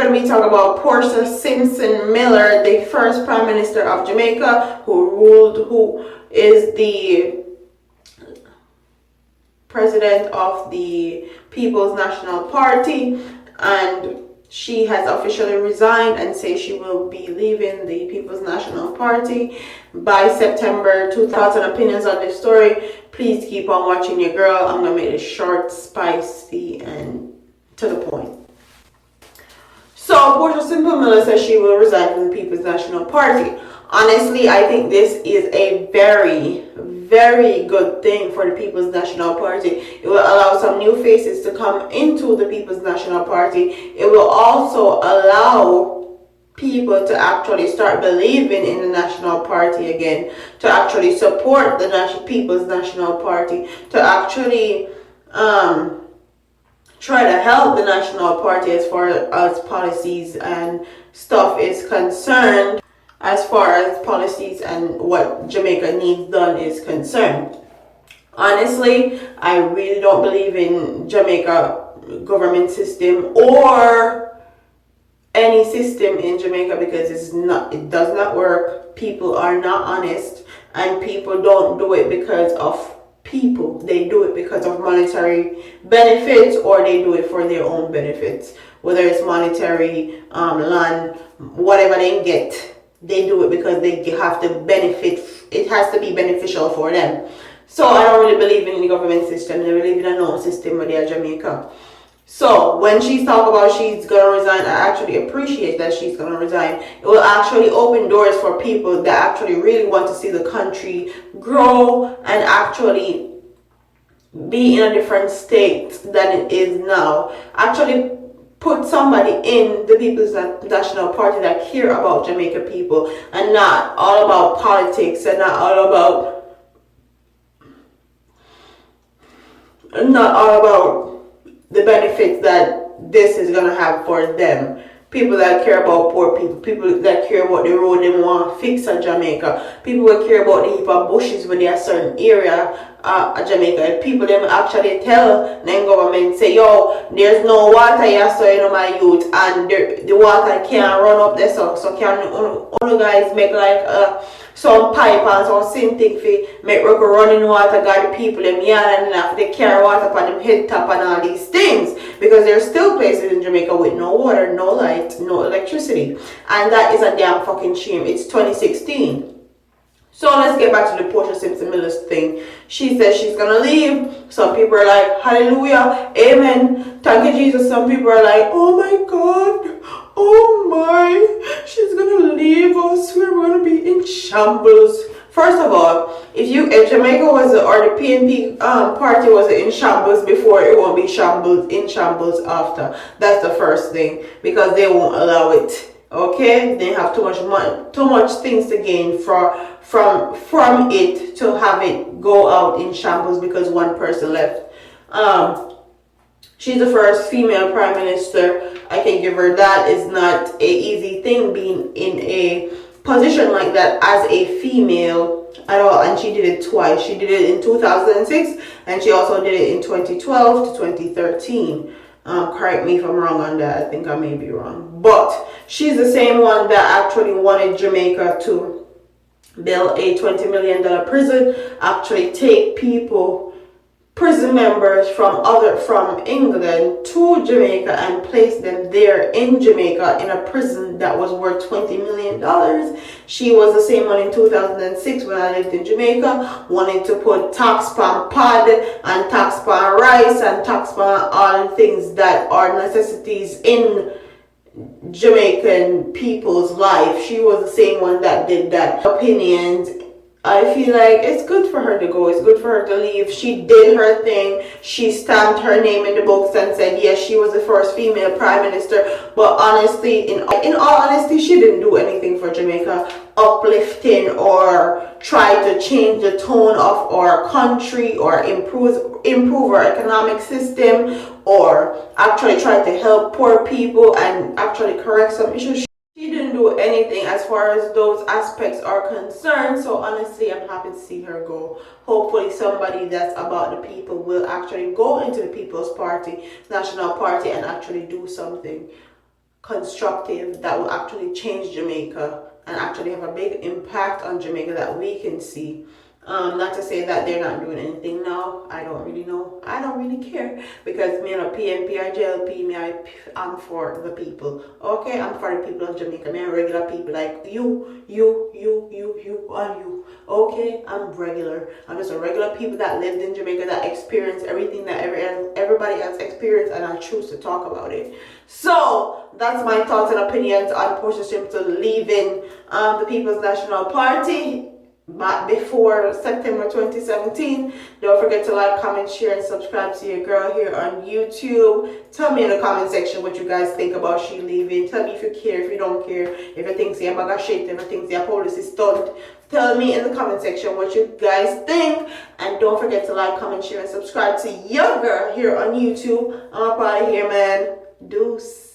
going to be talking about Portia Simpson Miller, the first Prime Minister of Jamaica, who is the president of the People's National Party, and she has officially resigned and says she will be leaving the People's National Party by September. 2 thoughts and opinions on this story. Please keep on watching your girl. I'm going to make it short, spicy, and to the point. So, Portia Simpson Miller says she will resign from the People's National Party. Honestly, I think this is a very, very good thing for the People's National Party. It will allow some new faces to come into the People's National Party. It will also allow people to actually start believing in the National Party again, to actually support the People's National Party, to actually try to help the National Party as far as policies and stuff is concerned, as far as policies and what Jamaica needs done is concerned. Honestly, I really don't believe in Jamaica government system or any system in Jamaica because it does not work. People are not honest, and people don't do it because of people. They do it because of monetary benefits, or they do it for their own benefits, whether it's monetary, land, whatever they get. They do it because they have to benefit. It has to be beneficial for them. So I don't really believe in the government system. I believe in a known system with Jamaica. So when she's talking about she's gonna resign, I actually appreciate that she's gonna resign. It will actually open doors for people that actually really want to see the country grow and actually be in a different state than it is now. Actually put somebody in the People's National Party that care about Jamaica people and not all about politics and not all about the benefits that this is gonna have for them. People that care about poor people, people that care about the road they want to fix in Jamaica, people that care about the heap of bushes when they are certain area of Jamaica. People them actually tell them government say, yo, there's no water here, so you know my youth, and the water can't run up there, so can you guys make like some pipe and some something for make running water, guide the people them yard and enough they carry water on them head top and all these things, because there's still places in Jamaica with no water, no light, no electricity, and that is a damn fucking shame. It's 2016. So let's get back to the Portia Simpson Miller's thing. She says she's gonna leave. Some people are like, hallelujah, amen, thank you Jesus. Some people are like, oh my god, oh my, she's gonna leave us, we're gonna be in shambles. First of all, if Jamaica was or the PNP party was in shambles before, it won't be in shambles after. That's the first thing, because they won't allow it. Okay, they have too much money, too much things to gain from it to have it go out in shambles because one person left. She's the first female prime minister. I can give her that. It's not an easy thing being in a position like that as a female at all, and she did it twice. She did it in 2006 and she also did it in 2012 to 2013. Correct me if I'm wrong on that. I think I may be wrong, but she's the same one that actually wanted Jamaica to build a $20 million prison, actually take prison members from England to Jamaica and place them there in Jamaica in a prison that was worth $20 million. She was the same one in 2006 when I lived in Jamaica, wanting to put tax on pod and tax on rice and tax on all things that are necessities in Jamaican people's life. She was the same one that did that. Opinions, I feel like it's good for her to go. It's good for her to leave. She did her thing. She stamped her name in the books and said, yes, she was the first female prime minister. But honestly, in all honesty, she didn't do anything for Jamaica, uplifting or try to change the tone of our country or improve our economic system or actually try to help poor people and actually correct some issues. She didn't do anything as far as those aspects are concerned. So honestly, I'm happy to see her go. Hopefully somebody that's about the people will actually go into the People's Party, National Party, and actually do something. constructive that will actually change Jamaica and actually have a big impact on Jamaica that we can see. Not to say that they're not doing anything now. I don't really know. I don't really care because me and a PNP or JLP, I'm for the people. Okay, I'm for the people of Jamaica. Me and regular people like you, and you. Okay, I'm regular. I'm just a regular people that lived in Jamaica that experienced everything that everybody else experienced, and I choose to talk about it. So that's my thoughts and opinions on Portia Simpson leaving the People's National Party before September 2017. Don't forget to like, comment, share, and subscribe to your girl here on YouTube. Tell me in the comment section what you guys think about she leaving. Tell me if you care, if you don't care, if you think the bag of shit, if you think the policy stunt. Tell me in the comment section what you guys think. And don't forget to like, comment, share, and subscribe to your girl here on YouTube. I'm up out of here, man. Deuce.